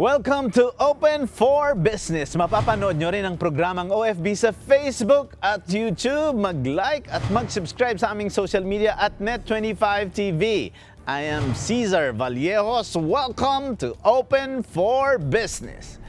Welcome to Open for Business. Mapapanood nyo rin ang programang OFB sa Facebook at YouTube. Mag-like at mag-subscribe sa aming social media at Net25TV. I am Cesar Vallejos. Welcome to Open for Business.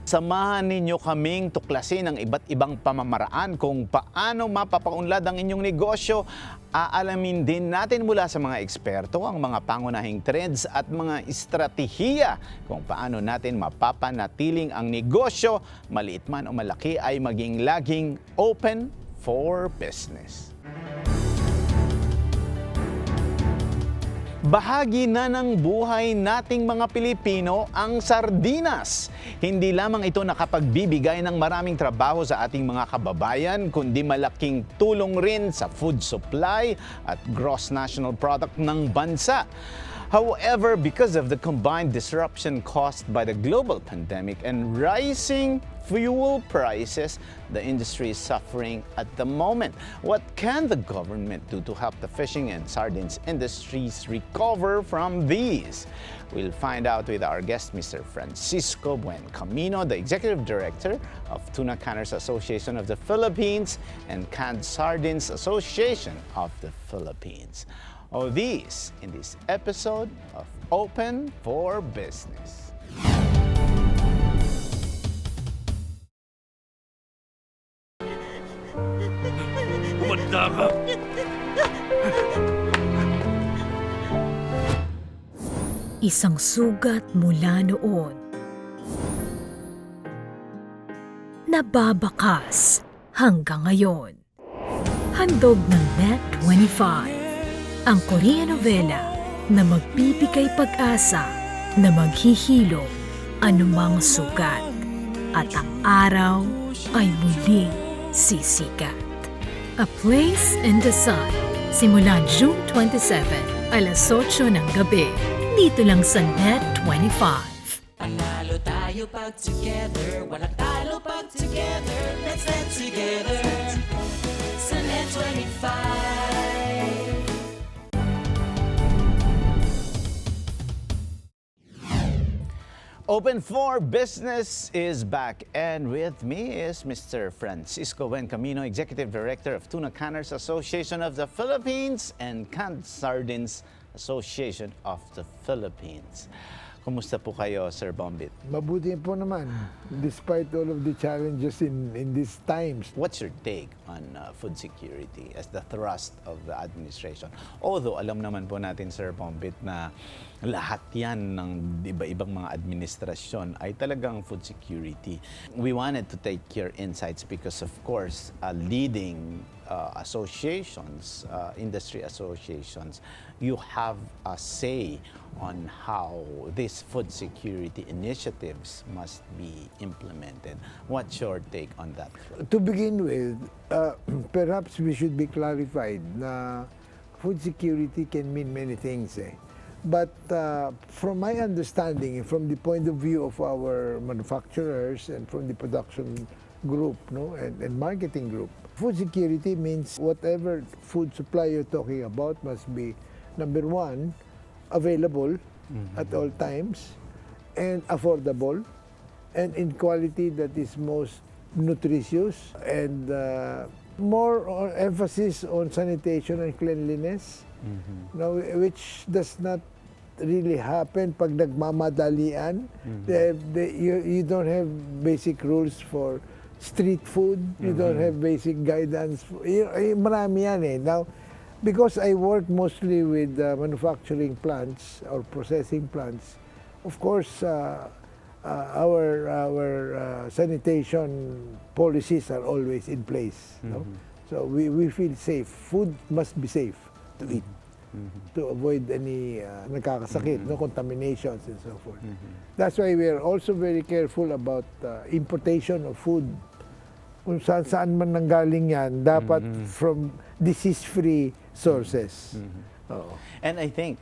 Samahan ninyo kaming tuklasin ang iba't ibang pamamaraan kung paano mapapaunlad ang inyong negosyo. Aalamin din natin mula sa mga eksperto ang mga pangunahing trends at mga estratehiya kung paano natin mapapanatiling ang negosyo, maliit man o malaki, ay maging laging open for business. Bahagi na ng buhay nating mga Pilipino ang sardinas. Hindi lamang ito nakapagbibigay ng maraming trabaho sa ating mga kababayan, kundi malaking tulong rin sa food supply at gross national product ng bansa. However, because of the combined disruption caused by the global pandemic and rising fuel prices, the industry is suffering at the moment. What can the government do to help the fishing and sardines industries recover from these? We'll find out with our guest, Mr. Francisco Buencamino, the Executive Director of Tuna Canners Association of the Philippines and Canned Sardines Association of the Philippines. All these in this episode of Open for Business. Kumanda ka! Isang sugat mula noon. Nababakas hanggang ngayon. Handog ng Net25. Ang Korean novela na magbibigay pag-asa na maghihilo anumang sugat at ang araw ay muling sisikat. A Place in the Sun, simula June 27, alas 8 ng gabi, dito lang sa Net25. Panalo tayo pag together, walang talo pag together, let's stand together sa Net25. Open for Business is back, and with me is Mr. Francisco Buencamino, Executive Director of Tuna Canners Association of the Philippines and Canned Sardines Association of the Philippines. Kumusta po kayo, Sir Bombit? Mabuti po naman, despite all of the challenges in these times. What's your take on food security as the thrust of the administration? Although alam naman po natin, Sir Bombit, na lahat yan ng iba-ibang mga administrasyon ay talagang food security. We wanted to take your insights because, of course, leading associations, industry associations, you have a say on how these food security initiatives must be implemented. What's your take on that? To begin with, perhaps we should be clarified na food security can mean many things. But from my understanding, from the point of view of our manufacturers and from the production group and marketing group, food security means whatever food supply you're talking about must be, number one, available at all times and affordable and in quality that is most nutritious and more emphasis on sanitation and cleanliness, which does not really happen pag nagmamadalian. You don't have basic rules for street food, you don't have basic guidance. Marami yan eh. Now, because I work mostly with manufacturing plants or processing plants, of course, our sanitation policies are always in place. So we feel safe. Food must be safe to eat, to avoid any nagkakasakit, contaminations and so forth. That's why we are also very careful about importation of food. Kung saan man nanggaling yan, dapat from disease-free sources. And I think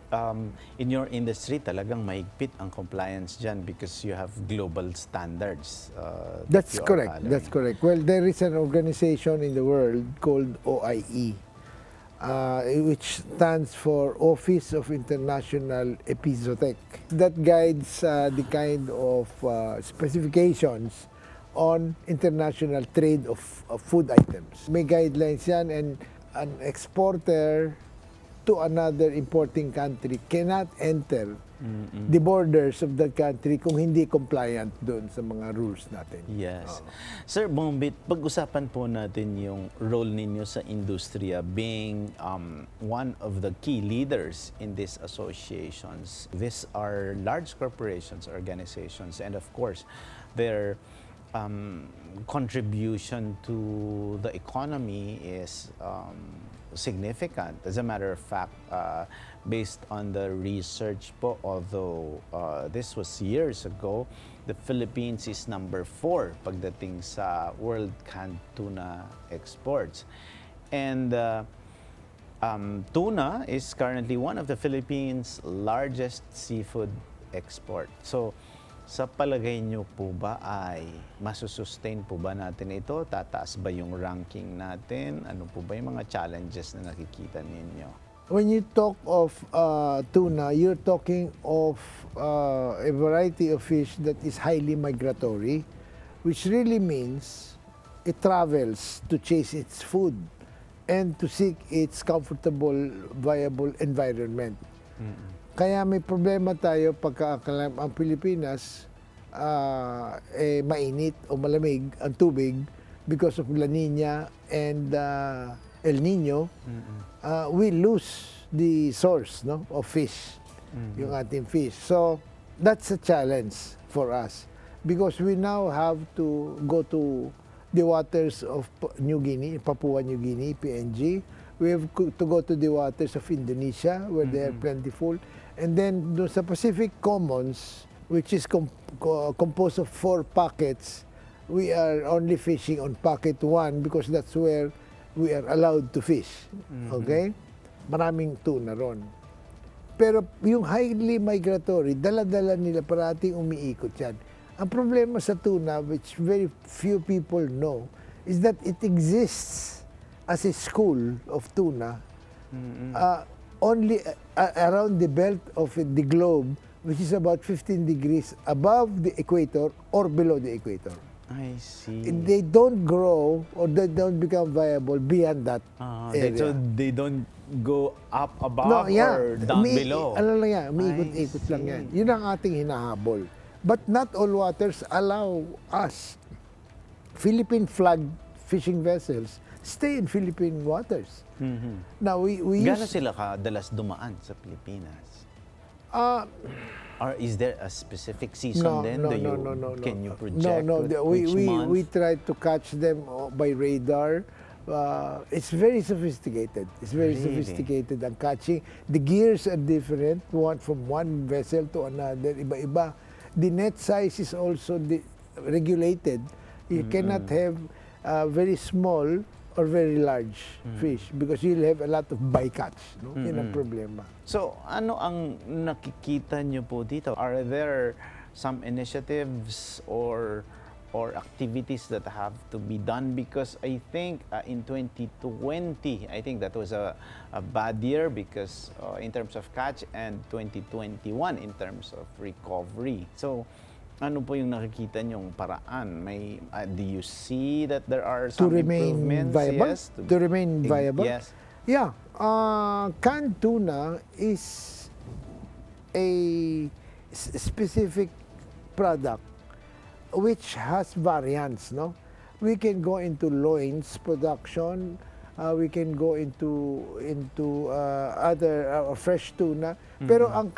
in your industry talagang mahigpit ang compliance dyan because you have global standards. That's correct. That's correct. Well, there is an organization in the world called OIE. which stands for Office of International Epizotech. That guides the kind of specifications on international trade of food items. May guidelines yan, and an exporter to another importing country cannot enter the borders of that country kung hindi compliant doon sa mga rules natin. Yes. Sir Bombit, pag-usapan po natin yung role ninyo sa industriya being one of the key leaders in these associations. These are large corporations, organizations, and of course, their contribution to the economy is significant. As a matter of fact, based on the research po, although this was years ago, the Philippines is number 4 pagdating sa world canned tuna exports. And tuna is currently one of the Philippines' largest seafood export. So, sa palagay nyo po ba ay masusustain po ba natin ito? Tataas ba yung ranking natin? Ano po ba yung mga challenges na nakikita ninyo? When you talk of tuna, you're talking of a variety of fish that is highly migratory, which really means it travels to chase its food and to seek its comfortable, viable environment. Kaya may problema tayo pagka ang Pilipinas mainit o malamig ang tubig because of La Nina and El Nino. We lose the source, no, of fish, yung ating fish. So that's a challenge for us because we now have to go to the waters of New Guinea, Papua New Guinea, PNG. We have to go to the waters of Indonesia where they are plentiful. And then doon sa Pacific Commons, which is composed of 4 pockets, we are only fishing on pocket 1 because that's where we are allowed to fish. Okay? Maraming tuna ron. Pero yung highly migratory, dala-dala nila parating umiikot yan. Ang problema sa tuna, which very few people know, is that it exists as a school of tuna only around the belt of the globe, which is about 15 degrees above the equator or below the equator. I see. They don't grow or they don't become viable beyond that area. So they don't go up above or down below? Ano lang yan, umiikot-ikot lang yan. Yun ang ating hinahabol. But not all waters allow us, Philippine flag fishing vessels, stay in Philippine waters. Now, we Gano'n use... sila kadalas dumaan sa Pilipinas? Or is there a specific season then? Can you project which month? We try to catch them by radar. It's very sophisticated. It's very sophisticated ang catching. The gears are different, from one vessel to another, iba-iba. The net size is also regulated. You cannot have very small or very large fish because you'll have a lot of bycatch. No? Yan ang problema. So, ano ang nakikita nyo po dito? Are there some initiatives or activities that have to be done? Because I think in 2020, I think that was a bad year because in terms of catch, and 2021 in terms of recovery. So, ano po yung nakikita nyong paraan? Do you see that there are some improvements? Viable? Yes, to remain viable? Yes. Yeah. Canned tuna is a specific product which has variants, no? We can go into loins production, we can go into other fresh tuna. Pero ang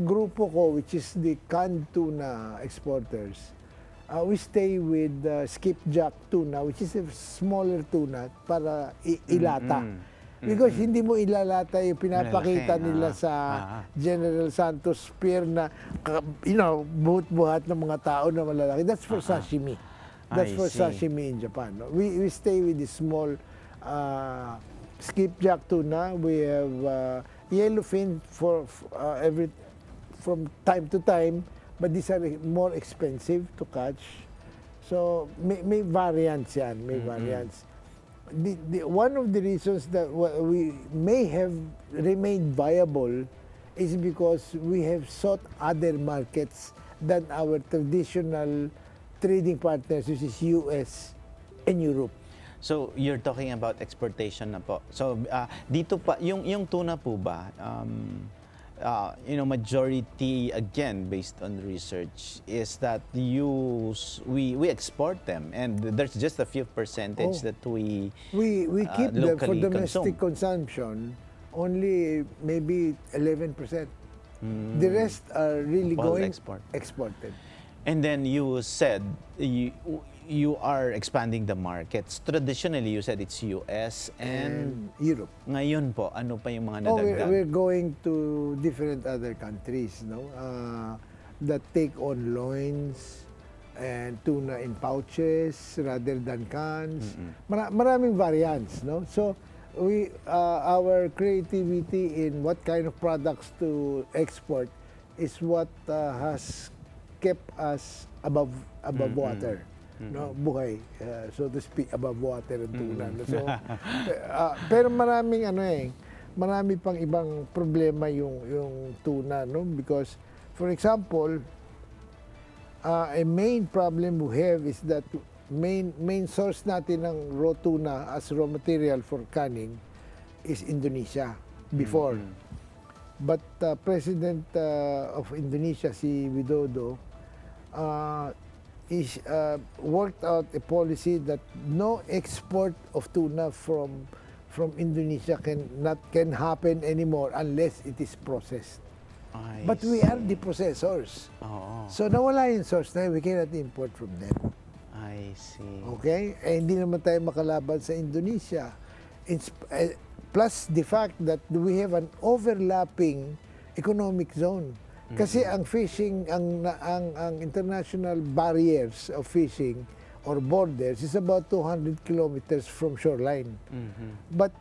grupo ko, which is the canned tuna exporters, we stay with skipjack tuna, which is a smaller tuna para ilata. Because hindi mo ilalata yung pinapakita nila sa General Santos Pier na, buhat-buhat ng mga tao na malalaki. That's for sashimi. That's for sashimi in Japan. No? We stay with the small skipjack tuna. We have yellowfin from time to time, but these are more expensive to catch. So may variants yan, may variants. one of the reasons that we may have remained viable is because we have sought other markets than our traditional trading partners, which is US and Europe. So you're talking about exportation na po. So dito pa yung tuna po ba majority again based on research is that we export them and there's just a few percentage that we keep them for locally domestic consumption only maybe 11%. The rest are really All going exported. And then you said you are expanding the markets. Traditionally, you said it's US and Europe. Ngayon po, ano pa yung mga Oh, nadagdag? we're going to different other countries, no? That take on loins and tuna in pouches rather than cans. Maraming variants, no? So our creativity in what kind of products to export is what has kept us above water. No, buhay, so to speak, above water and tuna. So, pero marami pang ibang problema yung tuna, no? Because, for example, a main problem we have is that main source natin ng raw tuna as raw material for canning is Indonesia before. But President of Indonesia, si Widodo, is worked out a policy that no export of tuna from Indonesia can happen anymore unless it is processed. But we are the processors. So nawala yung source na we cannot import from them. I see. Okay? Eh, hindi naman tayo makalaban sa Indonesia. Plus the fact that we have an overlapping economic zone. Kasi ang fishing, ang international barriers of fishing or borders is about 200 kilometers from shoreline. But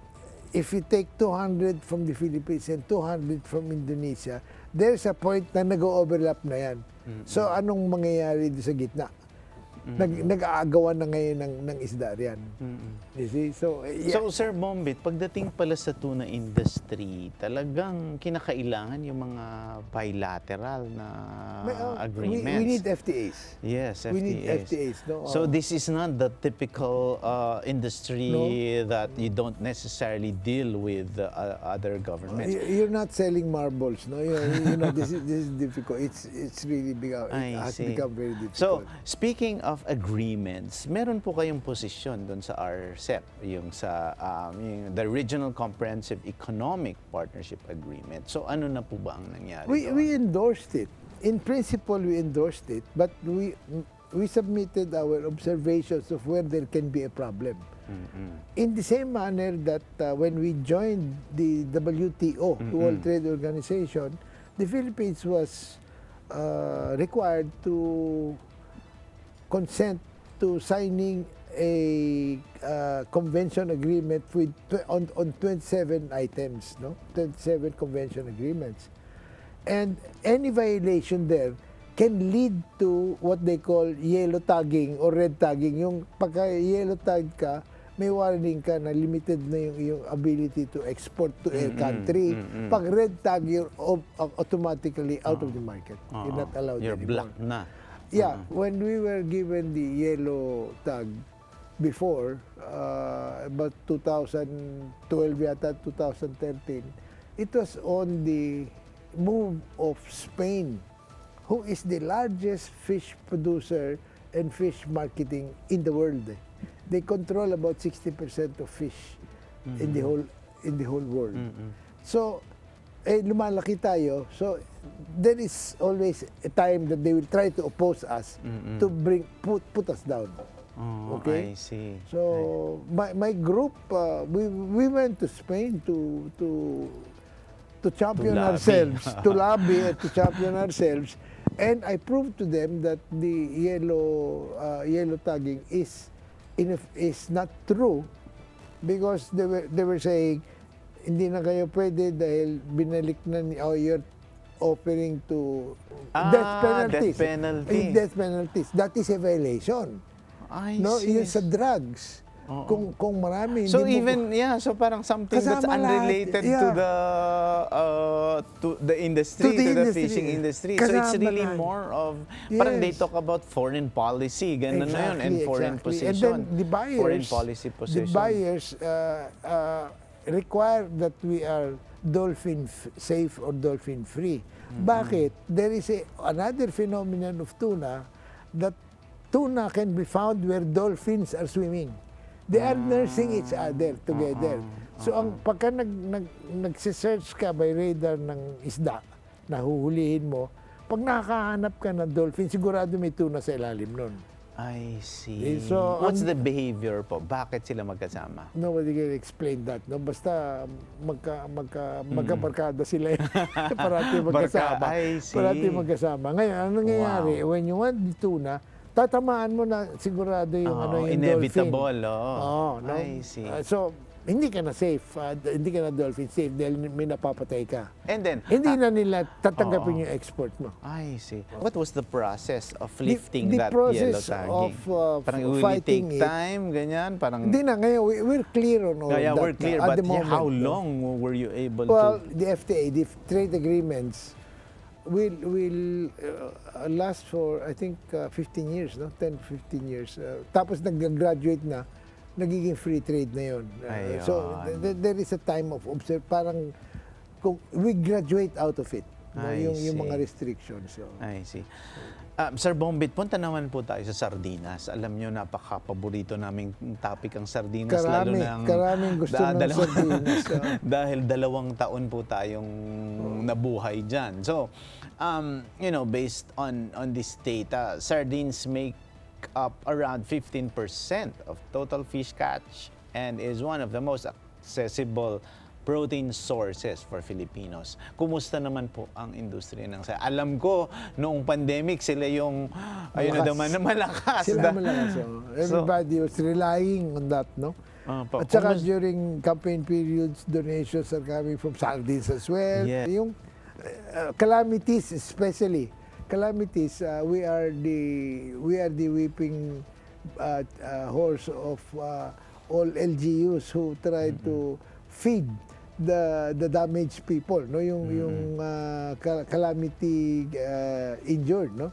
if you take 200 from the Philippines and 200 from Indonesia, there's a point na nag-overlap na yan. So anong mangyayari sa gitna? Nag-aagawan na ngayon ng isda riyan. You see? So, yeah. So, Sir Bombit, pagdating pala sa tuna industry, talagang kinakailangan yung mga bilateral na agreements. We need FTAs. Yes, FTAs. We need FTAs. No? So, this is not the typical industry that you don't necessarily deal with other governments. You're not selling marbles, no? You know this is difficult. It's really become very difficult. So, speaking of agreements, meron po kayong posisyon doon sa RCEP, yung sa the Regional Comprehensive Economic Partnership Agreement. So, ano na po ba ang nangyari doon? We endorsed it. In principle, we endorsed it, but we submitted our observations of where there can be a problem. In the same manner that when we joined the WTO, World Trade Organization, the Philippines was required to consent to signing a convention agreement on 27 items, no? 27 convention agreements. And any violation there can lead to what they call yellow tagging or red tagging. Yung pagka yellow tag ka, may warning ka na limited na yung ability to export to a country. Pag red tag, you're automatically out of the market. You're not allowed You're anymore. black na. Yeah, when we were given the yellow tag before, about 2012 yata, 2013, it was on the move of Spain, who is the largest fish producer and fish marketing in the world. They control about 60% of fish in the whole world. So, lumalaki tayo. So, there is always a time that they will try to oppose us to put us down. Okay? I see. So, my group, we went to Spain to champion lobby. ourselves, to lobby and to champion ourselves. And I proved to them that the yellow tagging is not true because they were saying, hindi na kayo pwede dahil binalik na you're offering to death penalties. Death penalty. Death penalties. That is a violation. I No, see. yun sa drugs. Kung marami, So hindi mo- even so parang something that's Kasama lahat, unrelated to the industry, To the to the industry. fishing industry. So it's Kasama really lahat. more of parang they Yes. talk about foreign policy, ganun na yun, and foreign position. And then the buyers, foreign policy position. The buyers require that we are dolphin safe or dolphin free. Bakit? There is another phenomenon of tuna that tuna can be found where dolphins are swimming. They are nursing each other together. So ang pagka nagsisearch ka by radar ng isda, nahuhulihin mo, pag nakakahanap ka ng dolphin, sigurado may tuna sa ilalim nun. I see. So, What's the behavior po? Bakit sila magkasama? Nobody can explain that. No? Basta magkabarkada sila. Parati magkasama. I see. Parati magkasama. Ngayon, ano nangyayari? When you want the tuna, tatamaan mo na sigurado yung yung inevitable. dolphin. Oh. No? I see. So, hindi ka na safe. Hindi ka na dolphin safe dahil may napapatay ka. And then, Hindi na nila tatanggapin yung export mo. I see. What was the process of lifting the that yellow process tagging? of, Parang will it fighting take it- time, ganyan? Parang, Hindi na, ngayon, we're clear on all yeah, that. we're clear, at but the moment, how no? long were you able Well, to? the FTA, the trade agreements, will last for, I think, 15 years, no? 10, 15 years. Tapos nag-graduate na, nagiging free trade na yun. So, Ayun. there is a time of parang, we graduate out of it. No? I Yung mga see. restrictions. So. I see. Sir Bombit, punta naman po tayo sa sardinas. Alam nyo, napaka-paborito naming topic ang sardinas. Karaming gusto ng sardinas. Dahil 2 taon po tayong nabuhay dyan. So, based on this data, sardines make up around 15% of total fish catch and is one of the most accessible protein sources for Filipinos. Kumusta naman po ang industriya ng alam ko, noong pandemic, sila yung, malakas. Sila malakas. Everybody was relying on that, no? At saka during campaign periods, donations are coming from sardines as well. Yeah. Yung calamities especially. Calamities, we are the weeping horse of all LGUs who try to feed the damaged people, no, yung calamity injured, no,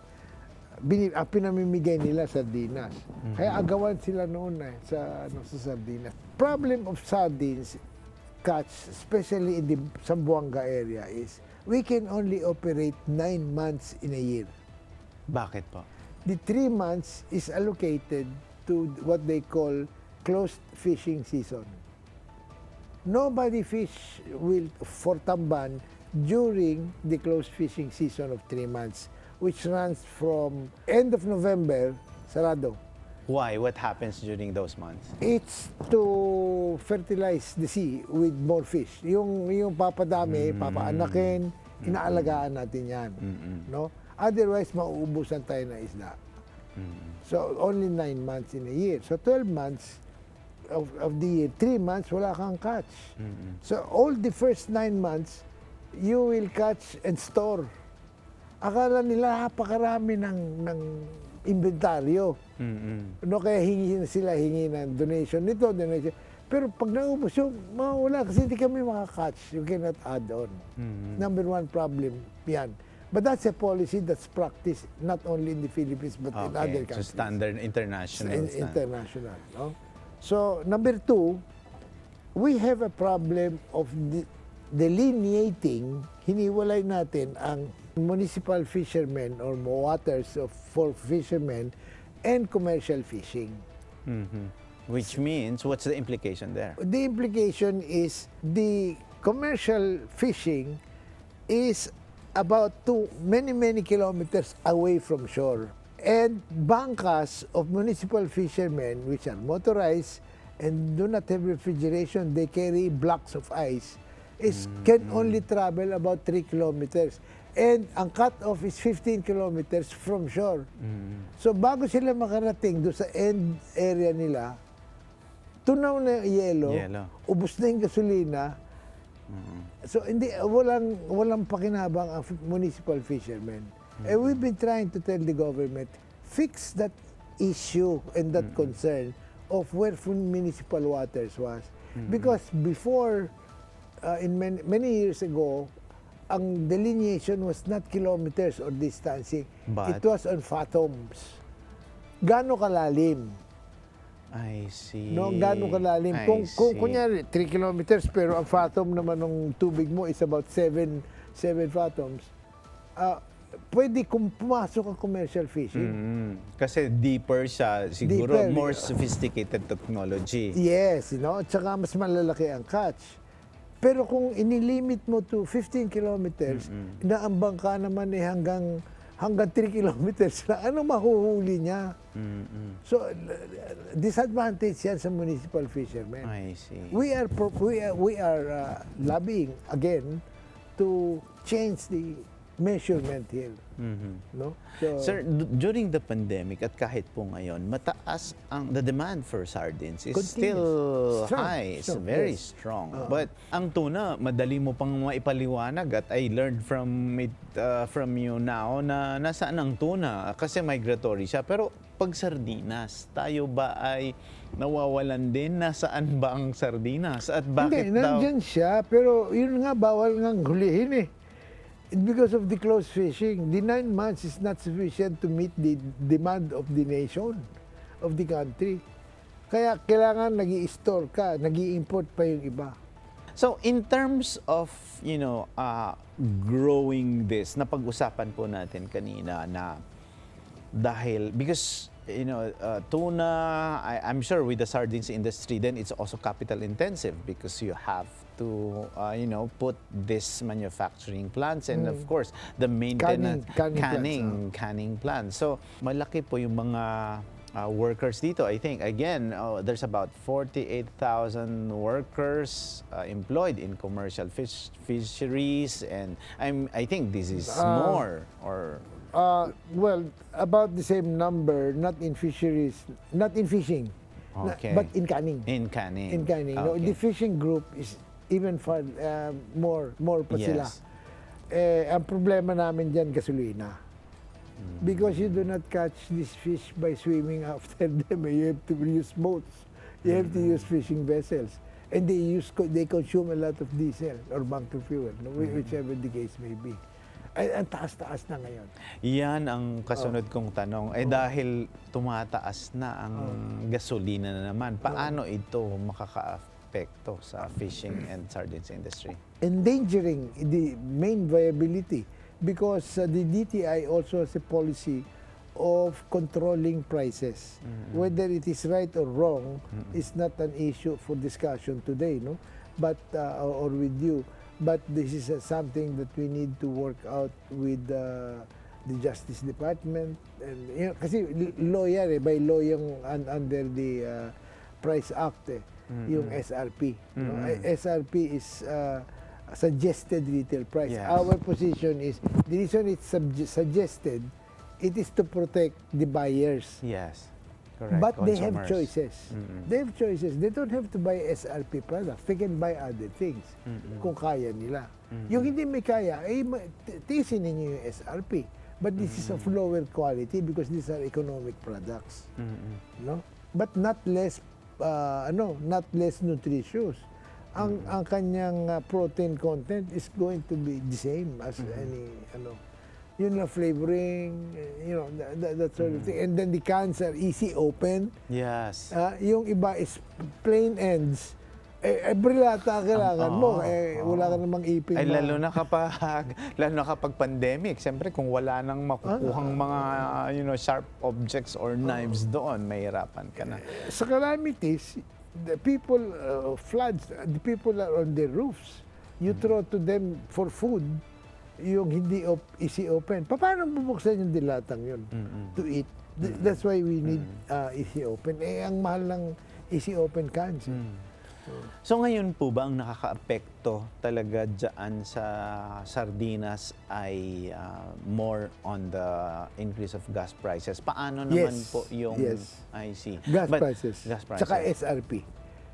pinamimigay nila sardinas. Kaya agawan sila noon sa sardinas. Problem of sardines catch, especially in the Zamboanga area, is we can only operate 9 months in a year. Bakit po? The 3 months is allocated to what they call closed fishing season. Nobody fish for tamban during the closed fishing season of 3 months, which runs from end of November, sarado. Why? What happens during those months? It's to fertilize the sea with more fish. Yung papadami, papaanakin, inaalagaan natin yan. No? Otherwise, mauubusan tayo ng isda. So, only 9 months in a year. So, 12 months of the year, 3 months, wala kang catch. So, all the first 9 months, you will catch and store. Akala nila napakarami ng inventaryo. No, kaya hingi ng donation nito, donation. Pero pag naubos yung, mawala kasi hindi kami makakatch. You cannot add on. Number 1 problem, yan. But that's a policy that's practiced not only in the Philippines but in other countries. So standard, international. International. No? So, number 2, we have a problem of delineating, hiniwalay natin ang municipal fishermen or waters for fishermen and commercial fishing. Which means, what's the implication there? The implication is the commercial fishing is about many kilometers away from shore. And bangkas of municipal fishermen, which are motorized and do not have refrigeration, they carry blocks of ice, can only travel about 3 kilometers. And ang cut-off is 15 kilometers from shore. So bago sila makarating doon sa end area nila, tunaw na yelo, ubos na yung gasolina. So walang pakinabang ang municipal fishermen. And we've been trying to tell the government, fix that issue and that concern. of where municipal waters was. Because before, in many years ago, ang delineation was not kilometers or distancing. But? It was on fathoms. Gaano kalalim? I see. No, gaano kalalim? I Kung see. kunyari 3 kilometers pero ang fathom naman ng tubig mo is about 7 fathoms. Pwede kung pumasok ang commercial fishing. Kasi deeper siya, siguro Deeper, more sophisticated technology. Yes, at saka mas malalaki ang catch. Pero kung inilimit mo to 15 kilometers, na ang bangka naman ay hanggang 3 kilometers na, ano mahuhuli niya? So, disadvantage yan sa municipal fishermen. I see. We are lobbying again to change the measurement here. No? So, Sir, during the pandemic at kahit po ngayon, mataas the demand for sardines is Continuous. still Strong. high. It's Strong, very yes. strong. But ang tuna, madali mo pang maipaliwanag at I learned from you now na nasaan ang tuna kasi migratory siya. Pero pag sardinas, tayo ba ay nawawalan din? Nasaan ba ang sardinas? At bakit hindi, daw? nandyan siya, pero yun nga, bawal nga hulihin eh. Because of the close fishing, the 9 months is not sufficient to meet the demand of the nation, of the country. Kaya kailangan nag-i-store ka, nag-i-import pa yung iba. So in terms of, growing this, napag-usapan po natin kanina na dahil, because, tuna, I'm sure with the sardines industry, then it's also capital intensive because you have to, put this manufacturing plants and of course, the maintenance, canning plants. So, malaki po yung mga workers dito. I think, again, there's about 48,000 workers employed in commercial fisheries, and I think this is more, or... Well, about the same number, not in fisheries, not in fishing, Okay. but in canning. In canning. In canning. No, Okay. the fishing group is even far more pa sila. Yes. Ang problema namin dyan, gasolina. Because you do not catch this fish by swimming after them. You have to use boats. You have to use fishing vessels. And they consume a lot of diesel or bunker fuel, no, whichever the case may be. Ay, ang taas-taas na ngayon. Yan ang kasunod kong tanong. Dahil tumataas na ang gasolina na naman, paano ito makaka-apekto sa fishing and sardines industry? Endangering the main viability because the DTI also has a policy of controlling prices. Whether it is right or wrong is not an issue for discussion today, no? But or with you. But this is something that we need to work out with the Justice Department. And, kasi law yan by law yung under the Price Act, yung SRP. No? SRP is suggested retail price. Yes. Our position is, the reason it's suggested, it is to protect the buyers. Yes. Correct. But they have Consumers. choices. They have choices. They don't have to buy SRP products. They can buy other things kung kaya nila. Yung hindi may kaya, tiisin ninyo yung SRP. But this is of lower quality because these are economic products. No? But not less not less nutritious. Ang kanyang protein content is going to be the same as any yun lang flavoring, that sort of thing. And then the cans are easy open. Yes. Yung iba is plain ends. Brilata kailangan mo. Wala ka namang ipin. Ay, lalo na kapag pandemic, siyempre kung wala nang makukuhang mga, sharp objects or knives doon, mahirapan ka na. Sa calamities, the people, floods, the people are on their roofs. You throw to them for food, yung hindi easy open. Paano bubuksan yung dilatang yun to eat? That's why we need easy open. Ang mahal ng easy open cans. So ngayon po ba ang nakakaapekto talaga dyan sa sardinas ay more on the increase of gas prices? Paano naman po yung... I see. Gas prices. Gas prices. Tsaka SRP.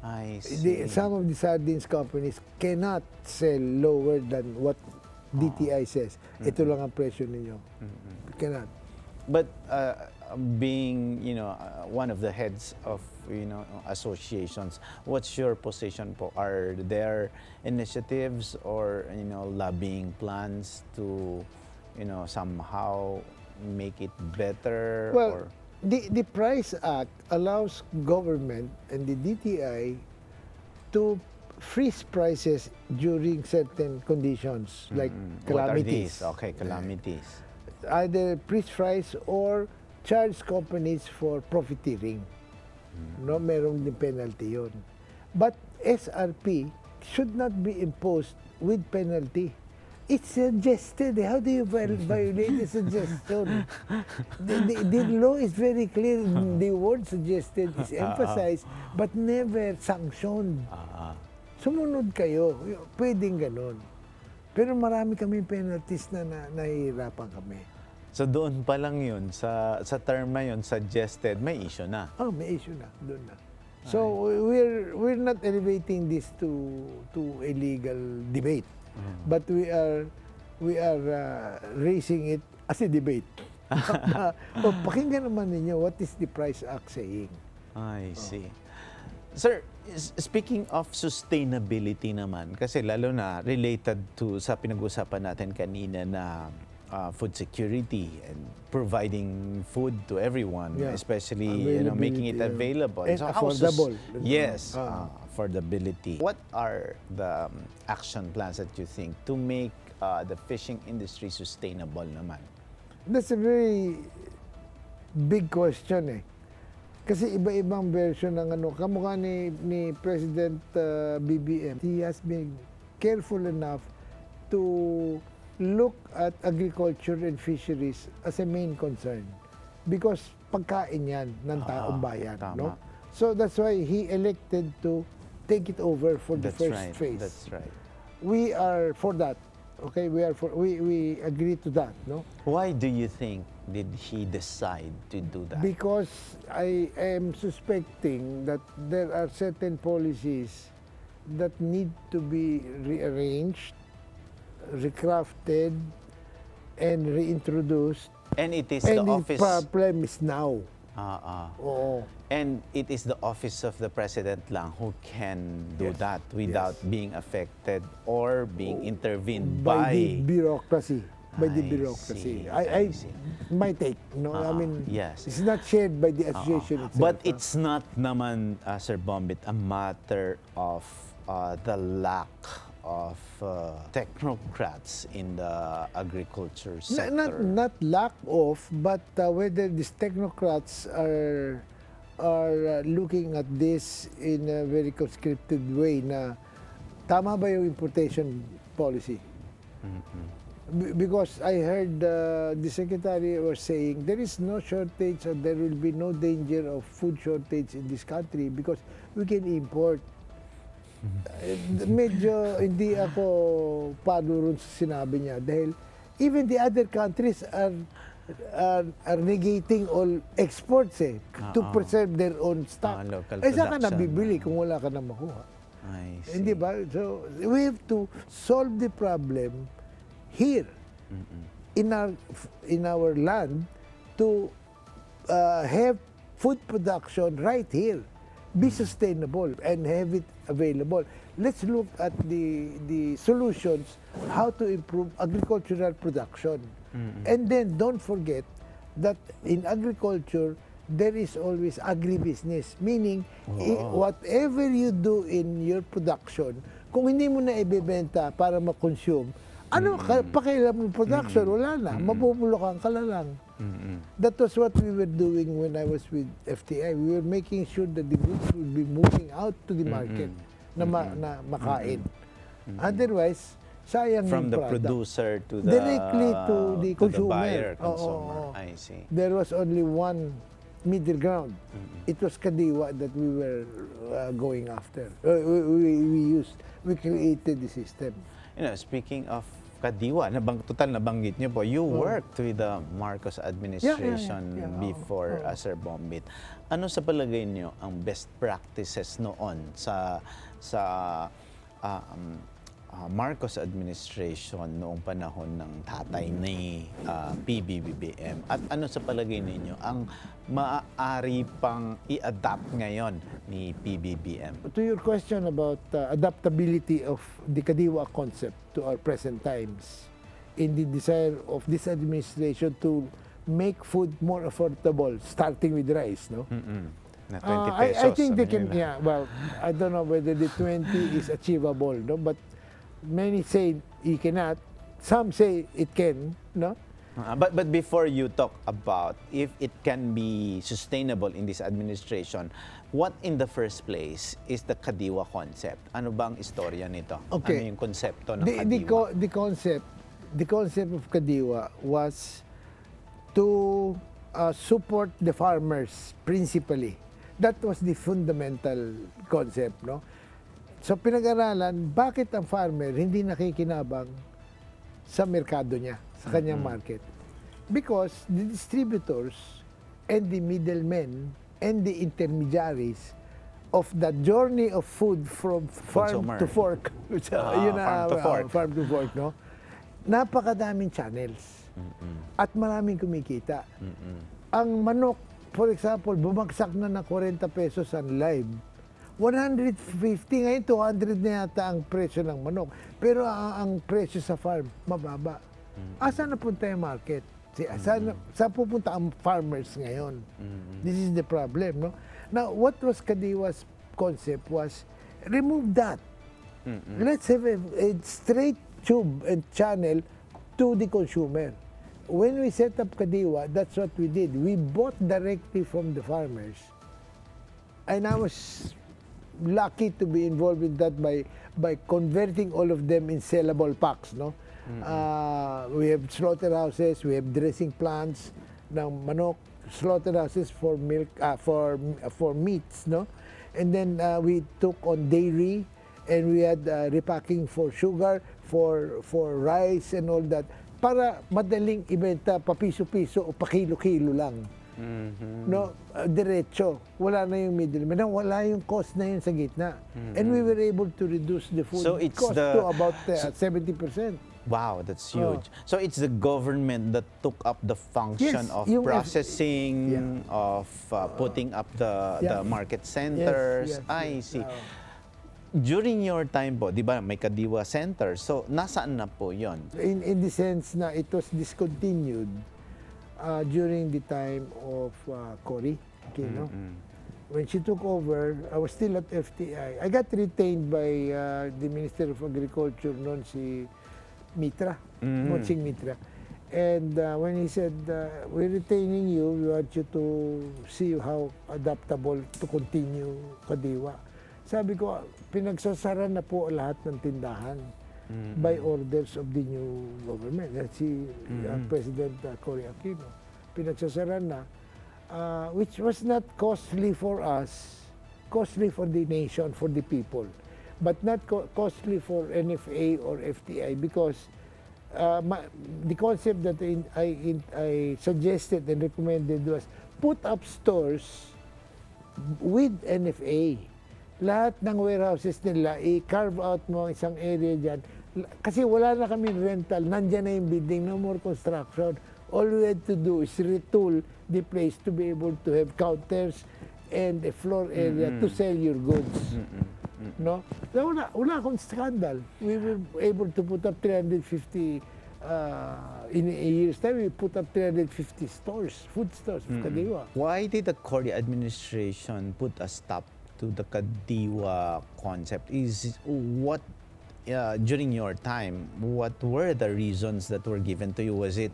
I see. Some of the sardines companies cannot sell lower than what DTI says. Ito lang ang presyo ninyo. Cannot. But being, one of the heads of, associations, what's your position po? Are there initiatives or, lobbying plans to, somehow make it better? Well, or the Price Act allows government and the DTI to freeze prices during certain conditions, like what are calamities. these? Okay, calamities. Either freeze price or charge companies for profiteering. No, meron din penalty yun. But SRP should not be imposed with penalty. It's suggested. How do you violate the suggestion? The law is very clear. The word suggested is emphasized but never sanctioned. Sumunod kayo. Pwedeng ganun. Pero marami kami penalties na nahihirapan kami. So doon pa lang yun, sa term na yun, suggested, may issue na. Oh, may issue na. Doon na. So we're not elevating this to a legal debate. But we are raising it as a debate. Pakinggan naman ninyo, what is the Price Act saying? I see. Sir, speaking of sustainability naman, kasi lalo na related to sa pinag-usapan natin kanina na food security and providing food to everyone, Yeah. especially making it Availability, available. and how affordable. Yes, affordability. What are the action plans that you think to make the fishing industry sustainable naman? That's a very big question eh. Kasi iba-ibang version ng kamukha ni President BBM. He has been careful enough to look at agriculture and fisheries as a main concern because pagkain yan ng taong bayan, tama. no? So that's why he elected to take it over for the first phase. That's right. We are for that. Okay, we agree to that, no? Why do you think did he decide to do that? Because I am suspecting that there are certain policies that need to be rearranged, recrafted, and reintroduced. And it is And the office. problem is now. Oo. And it is the office of the president lang who can do that without being affected or being intervened By the by. bureaucracy. By the I bureaucracy. see, I see. my take, no? I mean, yes. it's not shared by the association itself. But it's not naman, Sir Bombit, a matter of the lack of technocrats in the agriculture sector. Not lack of, but whether these technocrats are looking at this in a very conscripted way na tama ba yung importation policy? Because I heard the secretary was saying there is no shortage or there will be no danger of food shortage in this country because we can import. Medyo hindi ako padurun sa sinabi niya dahil even the other countries are negating all exports to preserve their own stock. Local Saan ka production. nabibili kung wala ka na makuha? I see. Hindi ba? So we have to solve the problem here in our land to have food production right here, be sustainable and have it available. Let's look at the solutions how to improve agricultural production. And then don't forget that in agriculture there is always agribusiness, meaning whatever you do in your production, kung hindi mo na ibebenta para ma-consume, pakialam mo production, wala na, mabubulukan ka na lang. That was what we were doing when I was with FTI. We were making sure that the goods would be moving out to the market na makain. Otherwise, sayang From yung the product. producer to the Directly to the consumer. buyer, consumer. Oo. I see. There was only one middle ground. It was Kadiwa that we were going after. We created the system. Speaking of Kadiwa, nabanggit niyo po, you worked with the Marcos administration Yeah. before, Sir Bombit. Ano sa palagay niyo ang best practices noon sa Marcos administration noong panahon ng tatay ni PBBM? At ano sa palagay ninyo ang maaari pang i-adapt ngayon ni PBBM? To your question about adaptability of the Kadiwa concept to our present times, in the desire of this administration to make food more affordable, starting with rice, no? Na 20 I pesos. think they sabi can, nila. well, I don't know whether the 20 is achievable, no? But many say it cannot. Some say it can, no? But before you talk about if it can be sustainable in this administration, what in the first place is the Kadiwa concept? Ano ba ang istorya nito? Okay. Ano yung konsepto ng The, Kadiwa? the concept of Kadiwa was to support the farmers principally. That was the fundamental concept, no? So pinag-aralan, bakit ang farmer hindi nakikinabang sa merkado niya, sa kanyang market? Because the distributors and the middlemen and the intermediaries of the journey of food from farm Consumer. to fork, farm to fork, no? Napakadaming channels at maraming kumikita. Ang manok, for example, bumagsak na ng 40 pesos ang live. 150 ngayon, 200 na yata ang presyo ng manok. Pero ang presyo sa farm, mababa. Asan napunta yung market? Saan pupunta ang farmers ngayon? This is the problem, no? Now, what was Kadiwa's concept was, remove that. Let's have a straight tube and channel to the consumer. When we set up Kadiwa, that's what we did. We bought directly from the farmers. And I was lucky to be involved with that by converting all of them in sellable packs, no? We have slaughterhouses, we have dressing plants ng manok, slaughterhouses for milk, for meats, no? And then we took on dairy, and we had repacking for sugar, for rice and all that, para madaling ibenta papiso-piso o pakilo-kilo lang. No, diretso. Wala na yung middleman. Wala yung cost na yun sa gitna. And we were able to reduce the food So it's cost to about 70%. Wow, that's huge. So it's the government that took up the function Yes, of yung processing, of putting up the market centers. Yes, I yes. see. During your time po, di ba, may Kadiwa Center. So, nasaan na po yon? In the sense na it was discontinued during the time of Cory Aquino. When she took over, I was still at FTI. I got retained by the Minister of Agriculture noon, si Mitra, Monsing Mitra. And when he said, we're retaining you, we want you to see how adaptable to continue Kadiwa. Sabi ko, pinagsasara na po lahat ng tindahan by orders of the new government. Si President Cory Aquino. Pinagsasara na, which was not costly for us, costly for the nation, for the people, but not costly for NFA or FTI because the concept that I suggested and recommended was put up stores with NFA. Lahat ng warehouses nila, i-carve out mo isang area dyan. Kasi wala na kami rental, nandyan na yung building, no more construction. All we had to do is retool the place to be able to have counters and a floor area to sell your goods. No? Wala akong scandal. We were able to put up 350, in a year's time, we put up 350 stores, food stores, Kadiwa. Why did the Cory administration put a stop to the Kadiwa concept? Is what during your time, what were the reasons that were given to you? Was it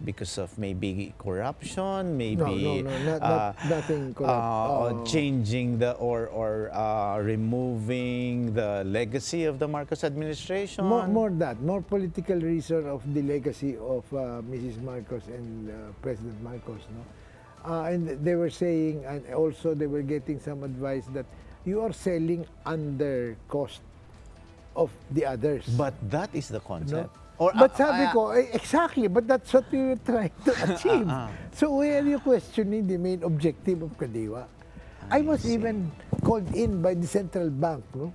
because of maybe corruption, maybe No, nothing corrupt. changing the or removing the legacy of the Marcos administration? More political reason of the legacy of Mrs. Marcos and President Marcos, no? And they were saying, and also they were getting some advice that you are selling under cost of the others. But that is the concept. No? Or, But sabi ko, exactly, but that's what we were trying to achieve. So why are you questioning the main objective of Kadiwa? I was even called in by the central bank, no?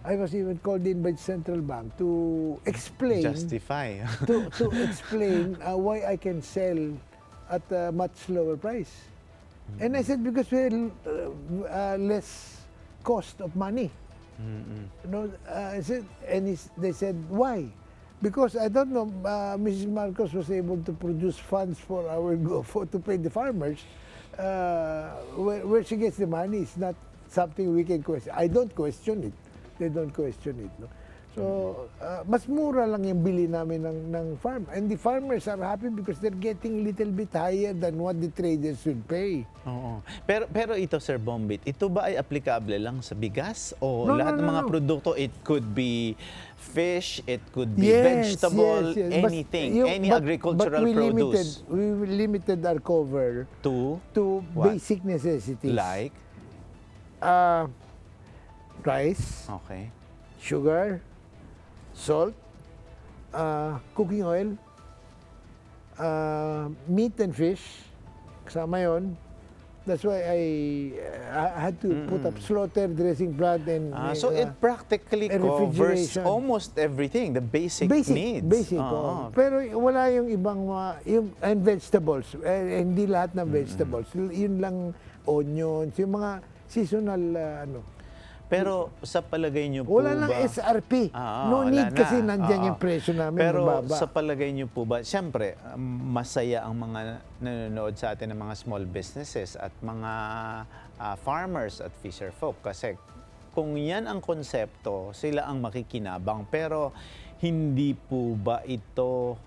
I was even called in by the central bank to explain Justify. to explain why I can sell at a much lower price. And I said, because we're less cost of money. You know, I said, and they said, why? Because I don't know, Mrs. Marcos was able to produce funds for to pay the farmers. Where she gets the money is not something we can question. I don't question it. They don't question it. No? So, mas mura lang yung bili namin ng farm. And the farmers are happy because they're getting a little bit higher than what the traders should pay. Oo. Pero ito, Sir Bombit, ito ba ay applicable lang sa bigas? O No, lahat no, ng no, mga no. produkto, it could be fish, it could be Yes, vegetable, yes, yes. anything, any agricultural we produce. We limited our cover To what? basic necessities. Like? Rice, Okay. sugar, salt, cooking oil, meat and fish, kasama yun. That's why I had to put up slaughter, dressing plant, and So it practically and covers refrigeration. almost everything, the basic needs. Basic, Oo. oo. Pero wala yung ibang and vegetables. Hindi lahat ng vegetables. Yun lang onions, yung mga seasonal Pero sa palagay niyo po wala lang ba? SRP. No wala need na. kasi nandyan Oo. yung presyo namin Pero mababa. sa palagay niyo po ba, siyempre, masaya ang mga nanonood sa atin ng mga small businesses at mga farmers at fisher folk kasi kung yan ang konsepto, sila ang makikinabang. Pero hindi po ba ito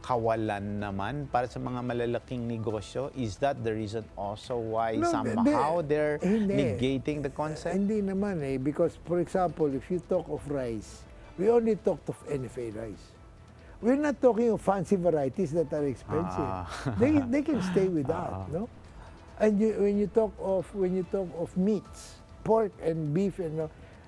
kawalan naman para sa mga malalaking negosyo? Is that the reason also why No, somehow they're hindi. negating the concept? Hindi naman because for example, if you talk of rice, we only talked of NFA rice. We're not talking of fancy varieties that are expensive. They can stay with that, no? And when you talk of meats, pork and beef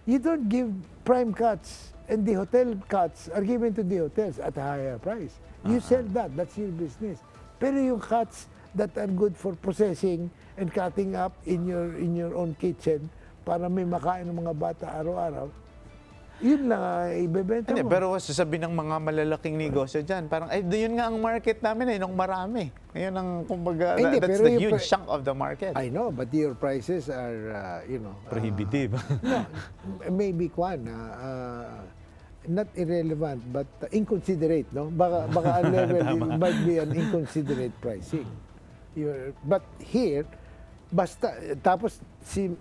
you don't give prime cuts, and the hotel cuts are given to the hotels at a higher price. You sell that, that's your business. Pero yung cuts that are good for processing and cutting up in your own kitchen para may makain ng mga bata araw-araw, yun lang ibebenta Hindi, mo. pero sasabihin ng mga malalaking negosyo dyan, parang, yun nga ang market namin nung marami. Yun ang, kumbaga, Hindi, that's pero the yung huge chunk of the market. I know, but your prices are, Prohibitive. no, maybe not irrelevant, but inconsiderate, no? Baka ang level it might be an inconsiderate pricing. But here, basta, tapos si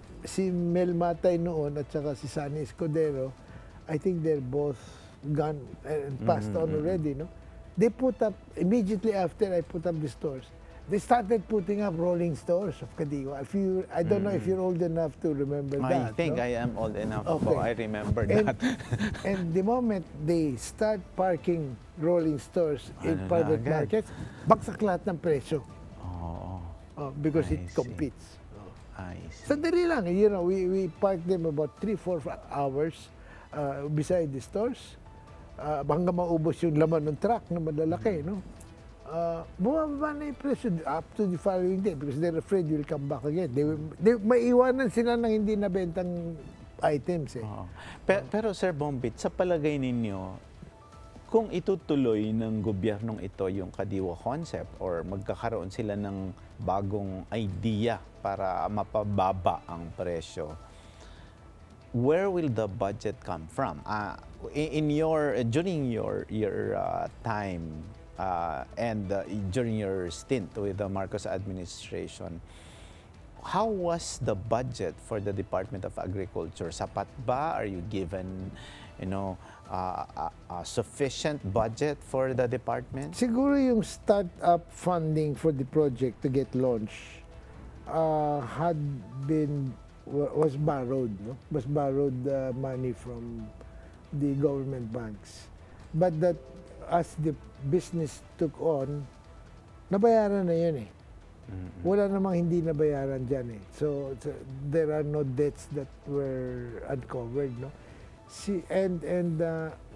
Mel Matay noon at saka si Sunny Escudero, I think they're both gone and passed on already, no? They put up, immediately after I put up the stores, they started putting up rolling stores of Kadiwa. I don't know if you're old enough to remember I that. think no? I am old enough Okay. po. I remember And, that. and the moment they start parking rolling stores in Ano na private agad? markets, bagsak lahat ng presyo. Oo. Because I it see. competes. I see. Sandali lang, we park them about 3-4 hours beside the stores hanggang maubos yung laman ng truck na malalaki, no? Bumababa na yung presyo up to the following day because they're afraid you'll come back again. Maiiwanan sila ng hindi nabentang items eh. Oo. Pero Sir Bombit, sa palagay ninyo, kung itutuloy ng gobyernong ito yung Kadiwa Concept or magkakaroon sila ng bagong idea para mapababa ang presyo, where will the budget come from? During your time and during your stint with the Marcos administration, how was the budget for the Department of Agriculture? Sapat ba? Are you given, a sufficient budget for the department? Siguro yung start-up funding for the project to get launched was borrowed, no? Was borrowed money from the government banks. But that as the business took on, nabayaran na yun eh. Wala namang hindi nabayaran dyan eh. So there are no debts that were uncovered, no? And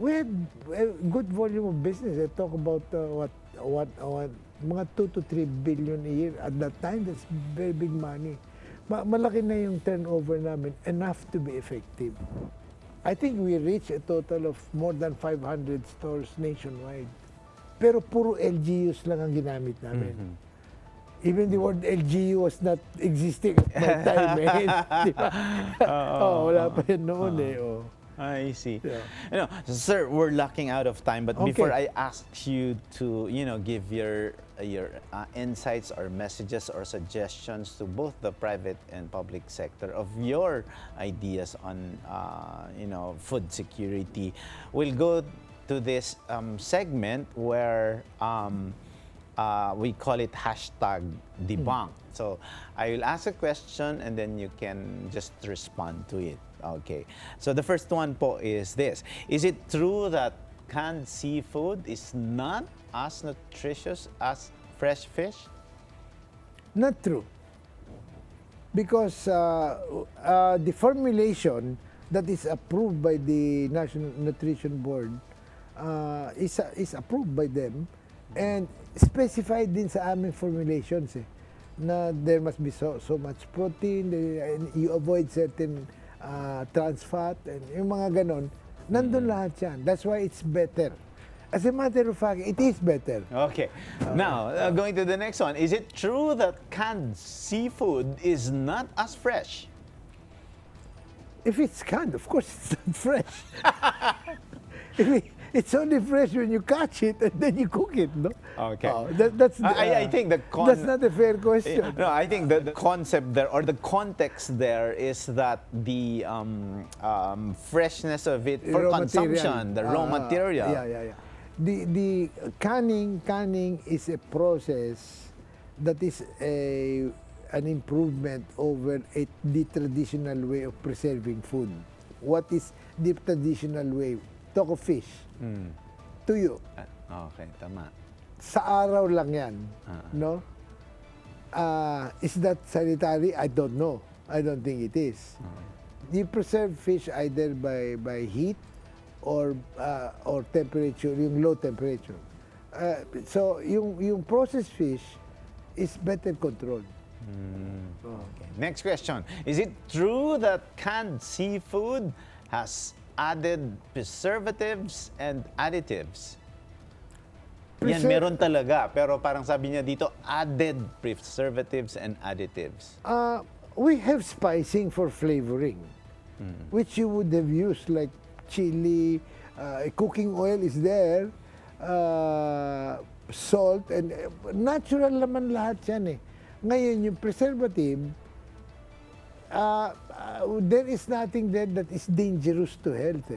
we had a good volume of business. I talk about what mga 2 to 3 billion a year. At that time, that's very big money. Malaki na yung turnover namin, enough to be effective. I think we reached a total of more than 500 stores nationwide. Pero puro LGUs lang ang ginamit namin. Even the word LGU was not existing at my time. Di ba? Wala pa yun noon eh. Oh. I see. Yeah. Sir, we're lacking out of time, but Okay. before I ask you to, give your insights or messages or suggestions to both the private and public sector of your ideas on, food security, we'll go to this segment where we call it #Debunk. So I will ask a question and then you can just respond to it. Okay. So the first one po is this. Is it true that canned seafood is not as nutritious as fresh fish? Not true. Because the formulation that is approved by the National Nutrition Board is approved by them and specified din sa aming formulations na there must be so much protein, and you avoid certain trans fat, and yung mga ganon, nandun lahat yan. That's why it's better. As a matter of fact, it is better. Okay. Now, going to the next one. Is it true that canned seafood is not as fresh? If it's canned, of course it's not fresh. It's only fresh when you catch it and then you cook it, no? Okay. I think that's not a fair question. No, I think the concept there or the context there is that the freshness of it for Raw consumption, material. the raw material. Yeah. The canning is a process that is an improvement over the traditional way of preserving food. What is the traditional way? Talk of fish. Tuyo. Okay, tama. Sa araw lang yan. No? Is that sanitary? I don't know. I don't think it is. You preserve fish either by heat or temperature, yung low temperature. So yung processed fish is better controlled. Okay. Next question. Is it true that canned seafood has added preservatives and additives? Yan, meron talaga. Pero parang sabi niya dito, added preservatives and additives. We have spicing for flavoring, which you would have used like chili, cooking oil is there, salt, and natural naman lahat yan eh. Ngayon, yung preservative, there is nothing there that is dangerous to health.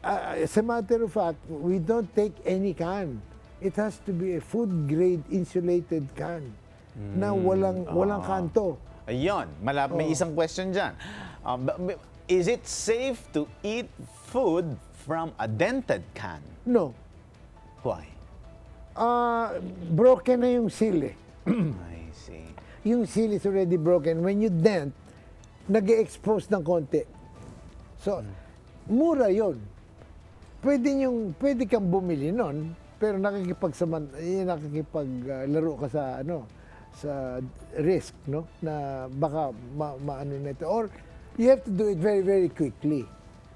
As a matter of fact, we don't take any can. It has to be a food-grade insulated can na walang kanto. Ayun, may isang question dyan. Is it safe to eat food from a dented can? No. Why? Broken na yung seal eh. I see. Yung seal is already broken. When you dent, nag-expose ng konti. So, mura yon. Pwede kang bumili nun, pero nakikipaglaro ka sa risk, no? Na baka maano na ito. Or, you have to do it very, very quickly.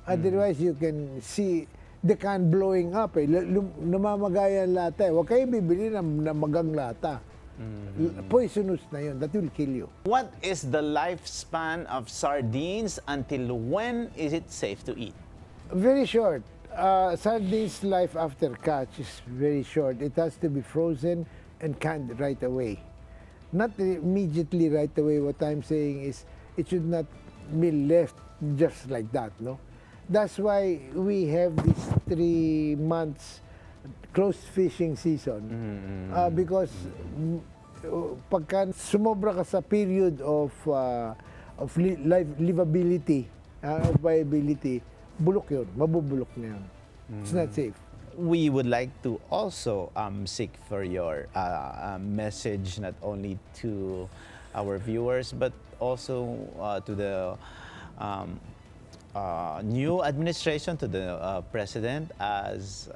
Otherwise, you can see the can blowing up. Namamagaya ang lata. Huwag kayo bibili ng magang lata. Poisonous na yun. That will kill you. What is the lifespan of sardines? Until when is it safe to eat? Very short. Sardines' life after catch is very short. It has to be frozen and canned right away. Not immediately right away. What I'm saying is it should not be left just like that, no? That's why we have this 3 months closed fishing season. Because pagka sumobra ka sa period of livability, of viability, bulok yun, mabubulok na yun. It's not safe. We would like to also seek for your message not only to our viewers but also to the new administration, to the President as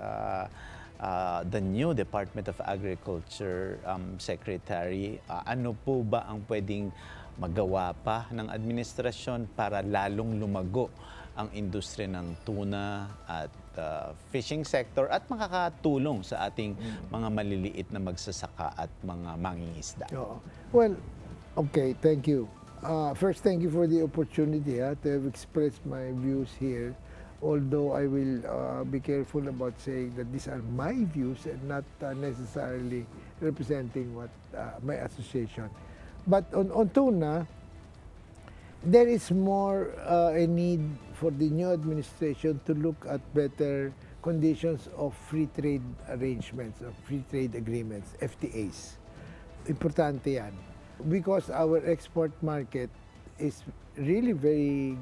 the new Department of Agriculture Secretary. Ano po ba ang pwedeng magawa pa ng administrasyon para lalong lumago ang industriya ng tuna at fishing sector at makakatulong sa ating mga maliliit na magsasaka at mga mangingisda. Oo. Well, okay, thank you. First, thank you for the opportunity to have expressed my views here. Although I will be careful about saying that these are my views and not necessarily representing what my association. But on tuna, there is more a need for the new administration to look at better conditions of free trade arrangements, of free trade agreements, FTAs. Importante yan. Because our export market is really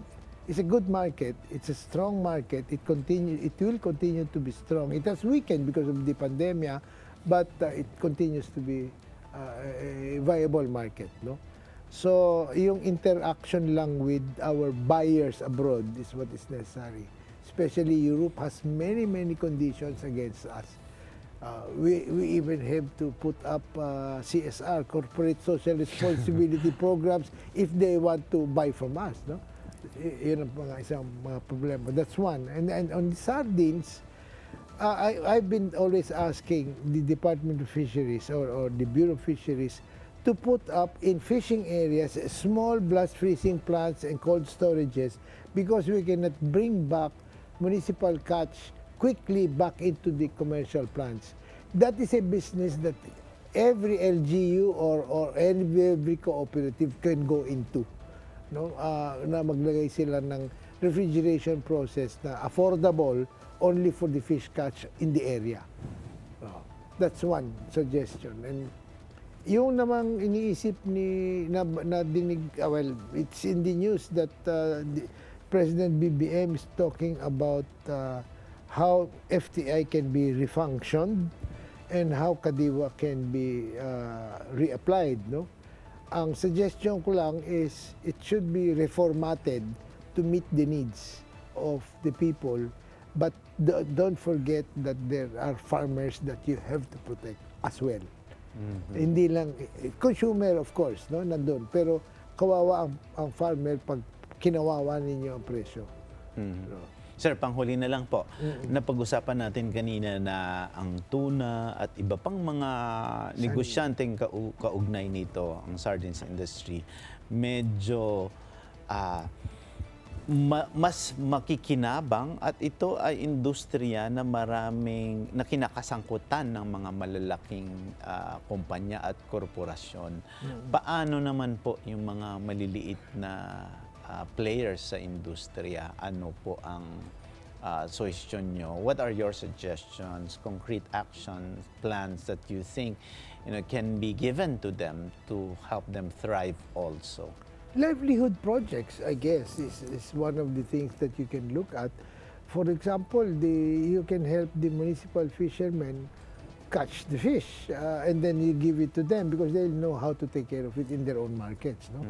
it's a good market, it's a strong market, it will continue to be strong. It has weakened because of the pandemic, but it continues to be a viable market, no? So, yung interaction lang with our buyers abroad is what is necessary. Especially Europe has many conditions against us. We even have to put up CSR, corporate social responsibility programs, if they want to buy from us, no? Yun ang isang mga problema. That's one. And on the sardines, I've been always asking the Department of Fisheries or the Bureau of Fisheries to put up in fishing areas small blast freezing plants and cold storages, because we cannot bring back municipal catch quickly back into the commercial plants. That is a business that every LGU or every cooperative can go into, no? Na maglagay sila ng refrigeration process na affordable only for the fish catch in the area. That's one suggestion. And yung namang iniisip na dinig, well, it's in the news that President BBM is talking about how FTI can be refunctioned and how Kadiwa can be reapplied, no? Ang suggestion ko lang is it should be reformatted to meet the needs of the people, but don't forget that there are farmers that you have to protect as well. Hindi lang consumer, of course, no, nandun, pero kawawa ang farmer pag kinawawa ninyo ang presyo. No? Sir, panghuli na lang po. Napag-usapan natin kanina na ang tuna at iba pang mga negosyanteng kaugnay nito, ang sardines industry, medyo mas makikinabang, at ito ay industriya na maraming na kinakasangkutan ng mga malalaking kumpanya at korporasyon. Paano naman po yung mga maliliit na players sa industriya? Ano po ang suggestion nyo? What are your suggestions, concrete action plans that you think can be given to them to help them thrive also? Livelihood projects, I guess, is one of the things that you can look at. For example, you can help the municipal fishermen catch the fish, and then you give it to them because they'll know how to take care of it in their own markets, no?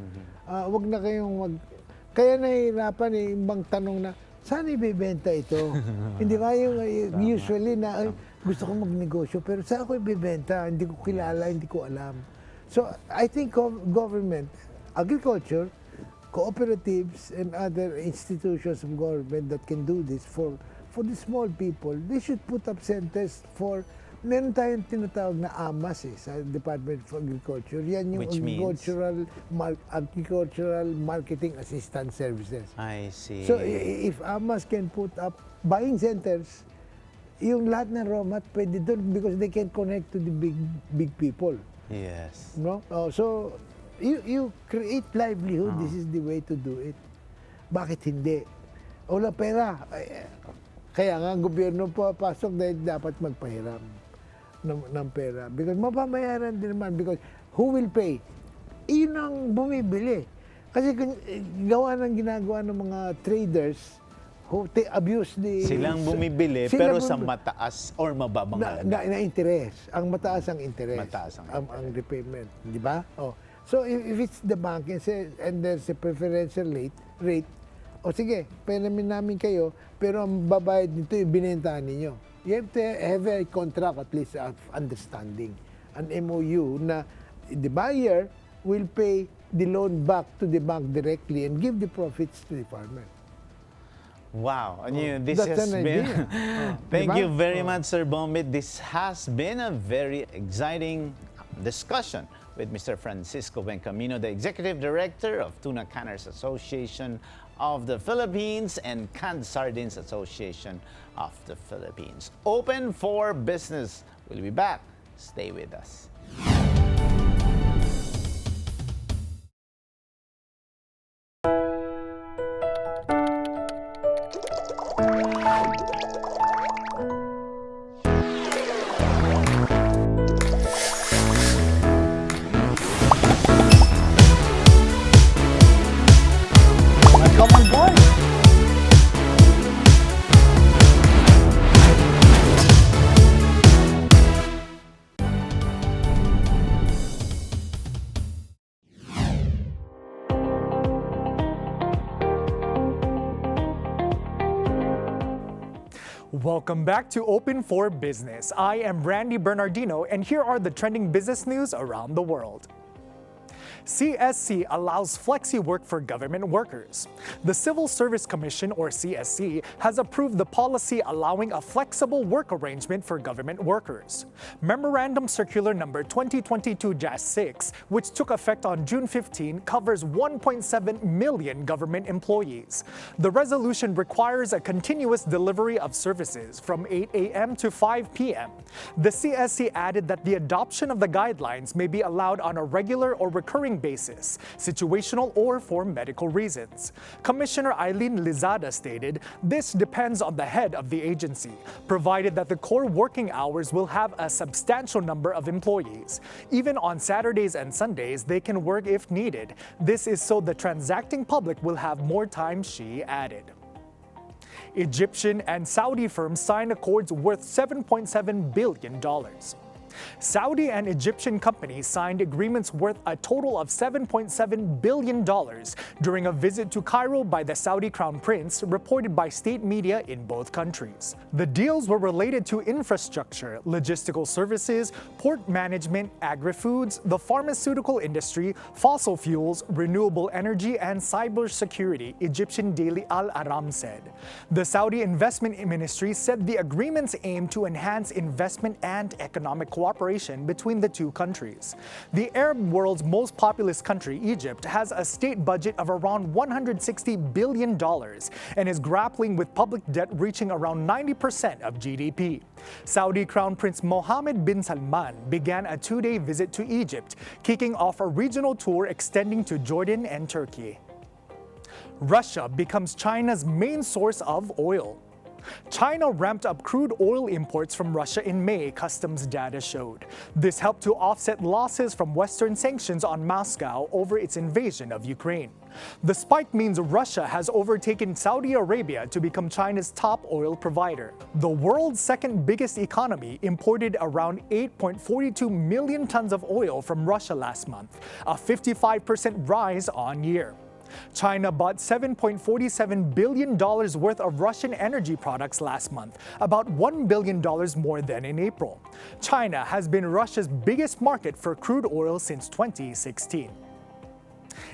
Wag na kayong kaya nahihirapan ibang tanong na, saan ibebenta ito? Hindi ba yung usually na gusto ko magnegosyo, pero saan ko ibebenta? Hindi ko kilala, hindi ko alam. So, I think government, agriculture, cooperatives, and other institutions of government that can do this for the small people, they should put up centers for, meron tayong tinatawag na AMAS sa Department of Agriculture. Yan yung agricultural marketing assistance services. I see. So if AMAS can put up buying centers, yung lahat ng raw mat pwede doon because they can connect to the big people. Yes. No? So you create livelihood, this is the way to do it. Bakit hindi? Wala pera. Kaya nga ang gobyerno papasok dahil dapat magpahiram ng pera. Because mapabayaran din naman. Because who will pay? Iyon ang bumibili. Kasi gawa ng ginagawa ng mga traders who abuse the... Silang bumibili pero sa mataas or mababang na interest. Ang mataas ang interest. Mataas ang repayment. Di ba? Oh. So if it's the bank and there's a preferential rate, o sige, pinamin namin kayo, pero ang babayad nito yung binentahan ninyo. You have to have a contract, at least of understanding. An MOU na the buyer will pay the loan back to the bank directly and give the profits to the farmer. Wow. This That's has an been... idea. Thank Diba? you very much, Sir Bombit. This has been a very exciting discussion with Mr. Francisco Buencamino, the Executive Director of Tuna Canners Association of the Philippines and Canned Sardines Association of the Philippines. Open for business. We'll be back. Stay with us. Welcome on board. Welcome back to Open for Business. I am Randy Bernardino, and here are the trending business news around the world. CSC allows flexi work for government workers. The Civil Service Commission, or CSC, has approved the policy allowing a flexible work arrangement for government workers. Memorandum Circular Number 2022-6, which took effect on June 15, covers 1.7 million government employees. The resolution requires a continuous delivery of services from 8 a.m. to 5 p.m. The CSC added that the adoption of the guidelines may be allowed on a regular or recurring basis, situational or for medical reasons. Commissioner Eileen Lizada stated, "This depends on the head of the agency, provided that the core working hours will have a substantial number of employees. Even on Saturdays and Sundays, they can work if needed. This is so the transacting public will have more time," she added. Egyptian and Saudi firms signed accords worth $7.7 billion. Saudi and Egyptian companies signed agreements worth a total of $7.7 billion during a visit to Cairo by the Saudi Crown Prince, reported by state media in both countries. The deals were related to infrastructure, logistical services, port management, agri-foods, the pharmaceutical industry, fossil fuels, renewable energy, and cybersecurity, Egyptian daily Al Aram said. The Saudi Investment Ministry said the agreements aim to enhance investment and economic cooperation between the two countries. The Arab world's most populous country, Egypt, has a state budget of around $160 billion and is grappling with public debt reaching around 90% of GDP. Saudi Crown Prince Mohammed bin Salman began a two-day visit to Egypt, kicking off a regional tour extending to Jordan and Turkey. Russia becomes China's main source of oil. China ramped up crude oil imports from Russia in May, customs data showed. This helped to offset losses from Western sanctions on Moscow over its invasion of Ukraine. The spike means Russia has overtaken Saudi Arabia to become China's top oil provider. The world's second biggest economy imported around 8.42 million tons of oil from Russia last month, a 55% rise on year. China bought $7.47 billion worth of Russian energy products last month, about $1 billion more than in April. China has been Russia's biggest market for crude oil since 2016.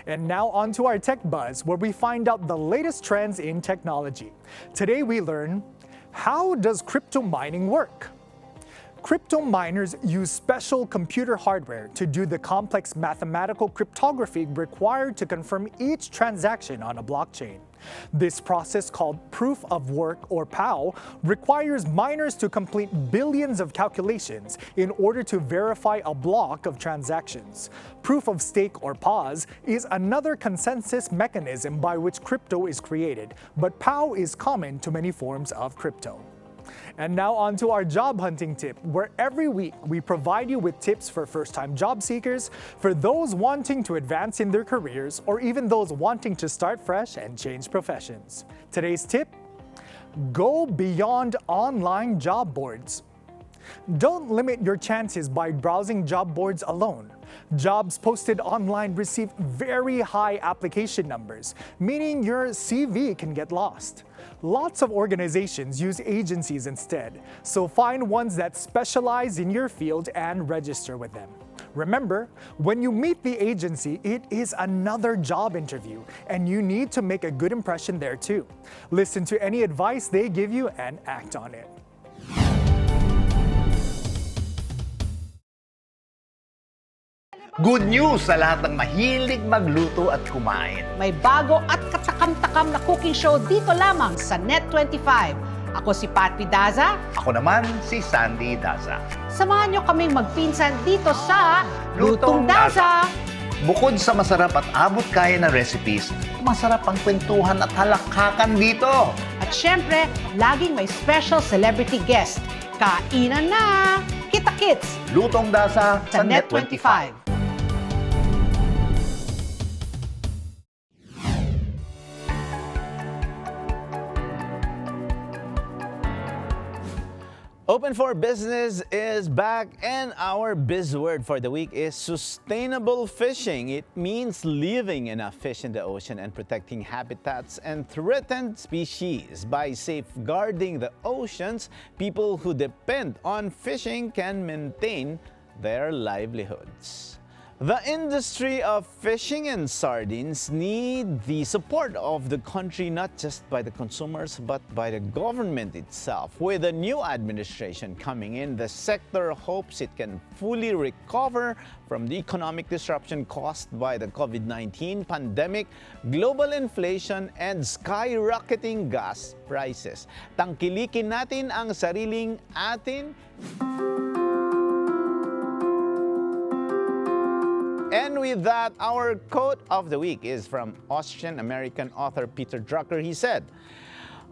And now on to our Tech Buzz, where we find out the latest trends in technology. Today we learn, how does crypto mining work? Crypto miners use special computer hardware to do the complex mathematical cryptography required to confirm each transaction on a blockchain. This process, called proof of work or POW, requires miners to complete billions of calculations in order to verify a block of transactions. Proof of stake or POS is another consensus mechanism by which crypto is created, but POW is common to many forms of crypto. And now on to our job hunting tip, where every week we provide you with tips for first-time job seekers, for those wanting to advance in their careers, or even those wanting to start fresh and change professions. Today's tip: go beyond online job boards. Don't limit your chances by browsing job boards alone. Jobs posted online receive very high application numbers, meaning your CV can get lost. Lots of organizations use agencies instead, so find ones that specialize in your field and register with them. Remember, when you meet the agency, it is another job interview, and you need to make a good impression there too. Listen to any advice they give you and act on it. Good news sa lahat ng mahilig magluto at kumain. May bago at katakam-takam na cooking show dito lamang sa Net25. Ako si Pat Daza. Ako naman si Sandy Daza. Samahan niyo kaming magpinsan dito sa Lutong Lutong Daza. Bukod sa masarap at abot kaya na recipes, masarap ang kwentuhan at halakhakan dito. At syempre, laging may special celebrity guest. Kainan na! Kita-kits Lutong Daza sa Net25. Open for Business is back, and our buzzword for the week is sustainable fishing. It means leaving enough fish in the ocean and protecting habitats and threatened species. By safeguarding the oceans, people who depend on fishing can maintain their livelihoods. The industry of fishing and sardines need the support of the country, not just by the consumers, but by the government itself. With the new administration coming in, the sector hopes it can fully recover from the economic disruption caused by the COVID-19 pandemic, global inflation, and skyrocketing gas prices. Tangkilikin natin ang sariling atin. And with that, our quote of the week is from Austrian-American author Peter Drucker. He said,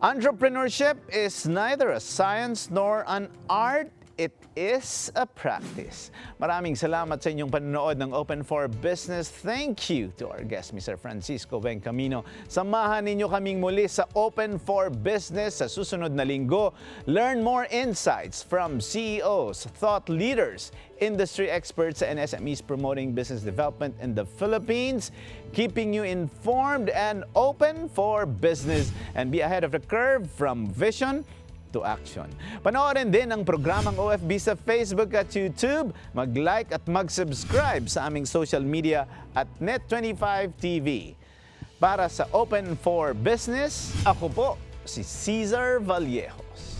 "Entrepreneurship is neither a science nor an art. It is a practice." Maraming salamat sa inyong panonood ng Open for Business. Thank you to our guest, Mr. Francisco Buencamino. Samahan ninyo kaming muli sa Open for Business sa susunod na linggo. Learn more insights from CEOs, thought leaders, industry experts, and SMEs promoting business development in the Philippines, keeping you informed and open for business, and be ahead of the curve from vision to action. Panoorin din ang programang OFB sa Facebook at YouTube. Mag-like at mag-subscribe sa aming social media at Net25 TV. Para sa Open for Business, ako po si Cesar Vallejos.